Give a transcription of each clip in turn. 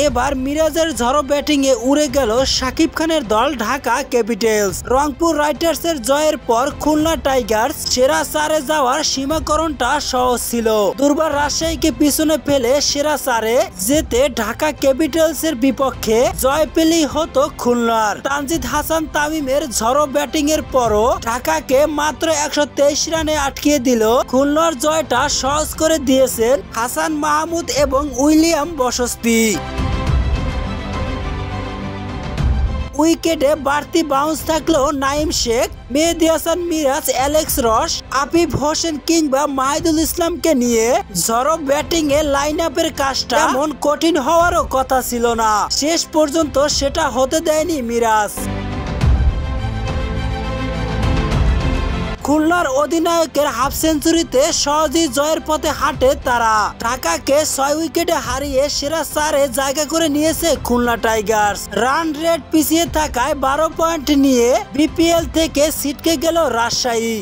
এবার মিরাজের ঝড়ো ব্যাটিংয়ে উড়ে গেল শাকিব খানের দল ঢাকা ক্যাপিটালস। রংপুর রাইডার্সের জয়ের পর খুলনা টাইগার্স সেরা চারে যাওয়ার সীমাকরণটা সহজ ছিল। দুর্বার রাজশাহীকে পিছনে ফেলে সেরা চারে যেতে ঢাকা ক্যাপিটালসের বিপক্ষে জয় পেলেই হতো খুলনার। তানজিদ হাসান তামিমের ঝড়ো ব্যাটিং এর পরও ঢাকাকে মাত্র 123 রানে আটকিয়ে দিল। খুলনার জয়টা সহজ করে দিয়েছেন হাসান মাহমুদ এবং উইলিয়াম বসস্তি। উইকেটে বাড়তি বাউন্স থাকলেও নাইম শেখ, মেহেদী হাসান মিরাজ, অ্যালেক্স রস, আফিফ হোসেন কিংবা মাহিদুল ইসলামকে নিয়ে ঝড়ো ব্যাটিং এ লাইন আপের কাজটা এমন কঠিন হওয়ারও কথা ছিল না। শেষ পর্যন্ত সেটা হতে দেয়নি মিরাজ। খুলনার অধিনায়কের হাফ সেঞ্চুরিতে সহজেই জয়ের পথে হাঁটে তারা। ঢাকাকে 6 উইকেটে হারিয়ে সেরা চারে জায়গা করে নিয়েছে খুলনা টাইগার্স। রান রেট পিছিয়ে থাকায় 12 পয়েন্ট নিয়ে বিপিএল থেকে ছিটকে গেল রাজশাহী।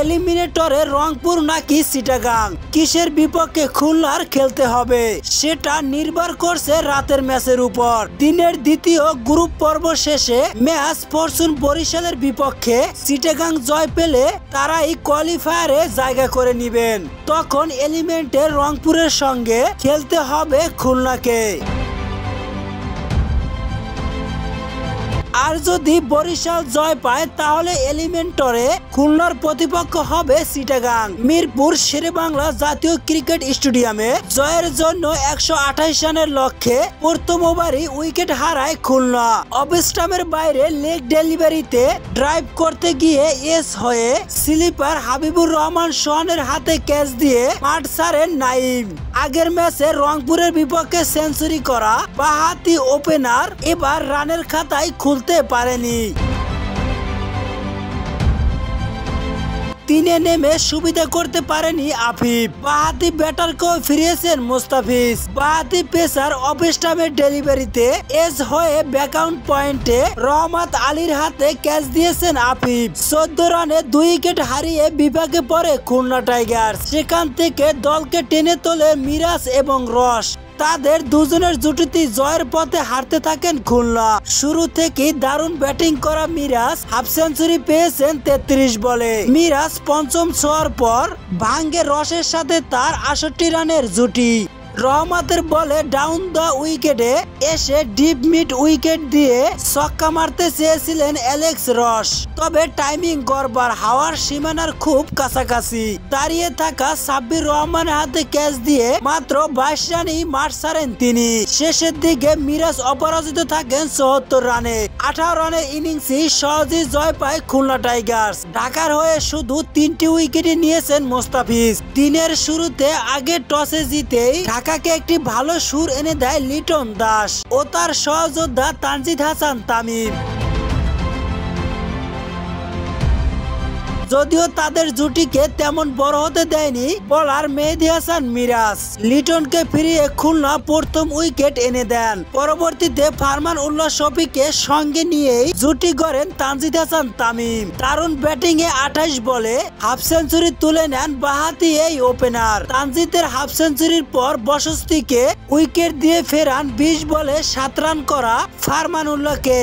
এলিমিনেটরে রংপুর নাকি চিটাগাং, কিসের বিপক্ষে খুলনার খেলতে হবে সেটা নির্ভর করছে রাতের ম্যাচের উপর। দিনের দ্বিতীয় গ্রুপ পর্ব শেষে ম্যাচ ফরচুন বরিশালের বিপক্ষে চিটাগাং জয় পেলে তারাই কোয়ালিফায়ারে জায়গা করে নেবেন। তখন এলিমেন্টে রংপুরের সঙ্গে খেলতে হবে খুলনাকে। আর যদি বরিশাল জয় পায় তাহলে এলিমেন্টরে খুলনার প্রতিপক্ষ হবে চিটাগাং। মিরপুর শেরেবাংলা জাতীয় ক্রিকেট স্টেডিয়ামে জয়ের জন্য 128 রানের লক্ষ্যে প্রথম ওভারই উইকেট হারায় খুলনা। অফস্টাম্পের বাইরে লেগ ডেলিভারিতে ড্রাইভ করতে গিয়ে এস হয়ে স্লিপার হাবিবুর রহমান সোহানের হাতে ক্যাচ দিয়ে মাঠ ছাড়েন নাইম। আগের ম্যাচে রংপুরের বিপক্ষে সেঞ্চুরি করা বাঁহাতি ওপেনার এবার রানের খাতায় খুলতে পারেনি। তিনে নেমে সুবিধা করতে পারেনি আফিফ। বাঁহাতি ব্যাটারকেও ফিরিয়েছেন মুস্তাফিজ। বাঁহাতি পেসার অফস্টাম্পের ডেলিভারিতে এজ হয়ে ব্যাকআউট পয়েন্টে রহমত আলীর হাতে ক্যাচ দিয়েছেন আফিফ। 14 রানে 2 উইকেট হারিয়ে বিপাকে পড়ে খুলনা টাইগার্স। সেখান থেকে দলকে টেনে তোলে মিরাজ এবং রস। তাদের দুজনের জুটিতে জয়ের পথে হারতে থাকেন খুলনা। শুরু থেকেই দারুণ ব্যাটিং করা মিরাজ হাফ সেঞ্চুরি পেয়েছেন 33 বলে। মিরাজ পঞ্চম ছোঁয়ার পর ভাঙ্গে রসের সাথে তার 68 রানের জুটি। রহমতের বলে ডাউন দ্য উইকেটে এসে ডিপ মিড উইকেট দিয়ে ছক্কা মারতে চেয়েছিলেন অ্যালেক্স রস, তবে টাইমিং গড়বড় হাওয়ার সীমানার খুব কাছাকাছি দাঁড়িয়ে থাকা সাব্বির রহমানের হাতে ক্যাচ দিয়ে মাত্র 22 রানেই মাঠ ছাড়েন তিনি। শেষের দিকে মিরাজ অপরাজিত থাকেন 74 রানে। 18 রানের ইনিংসে সহজেই জয় পায় খুলনা টাইগার্স। ঢাকার হয়ে শুধু 3টি উইকেটই নিয়েছেন মুস্তাফিজ। দিনের শুরুতে আগে টসে জিতেই ঢাকাকে একটি ভালো সুর এনে দেয় লিটন দাস ও তার সহযোদ্ধা তানজিদ হাসান তামিম। যদিও তাদের জুটিকে তেমন বড় হতে দেয়নি বোলার মেহেদী হাসান মিরাজ। লিটনকে ফিরিয়ে খুলনা প্রথম উইকেট এনে দেন। পরবর্তীতে ফারমান উল্লাহ শফিকে সঙ্গে নিয়েই জুটি গড়েন তানজিদ হাসান তামিম। দারুণ ব্যাটিং এ 28 বলে হাফ সেঞ্চুরি তুলে নেন বাঁহাতি এই ওপেনার। তানজিদের হাফ সেঞ্চুরির পর বসস্তিকে উইকেট দিয়ে ফেরান 20 বলে 7 রান করা ফারমান উল্লাহকে।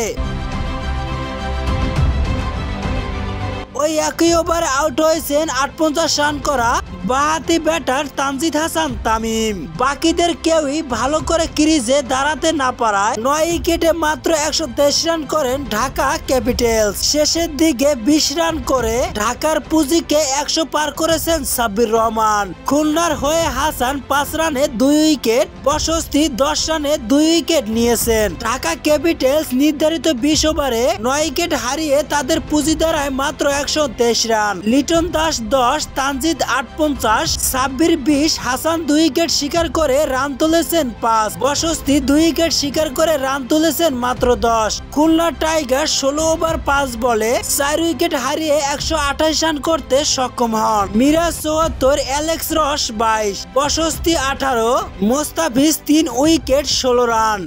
ওই একই ওভারে আউট হয়েছেন 58 রান করা বাঁহাতি ব্যাটার তানজিদ হাসান তামিম। বাকিদের কেউই ভালো করে ক্রিজে দাঁড়াতে না পারায় 9 উইকেটে মাত্র 123 রান করেন ঢাকা ক্যাপিটালস। শেষের দিকে 20 রান করে ঢাকার পুঁজিকে 100 পার করেছেন সাব্বির রহমান। খুলনার হয়ে হাসান 5 রানে 2 উইকেট, বসস্তি 10 রানে 2 উইকেট নিয়েছেন। ঢাকা ক্যাপিটালস নির্ধারিত 20 ওভারে 9 উইকেট হারিয়ে তাদের পুঁজি দাঁড়ায় মাত্র 123 রান। লিটন দাস 10, তানজিদ 58, সাব্বির 20, হাসান 2 উইকেট শিকার করে রান তুলেছেন 5, বসস্তি 2 উইকেট শিকার করে রান তুলেছেন মাত্র 10। খুলনা টাইগার 16 ওভার 5 বলে 4 উইকেট হারিয়ে 128 রান করতে সক্ষম হন। মিরাজ 74, অ্যালেক্স রস 22, বসস্তি 18, মোস্তাফিজ 3 উইকেট 16 রান।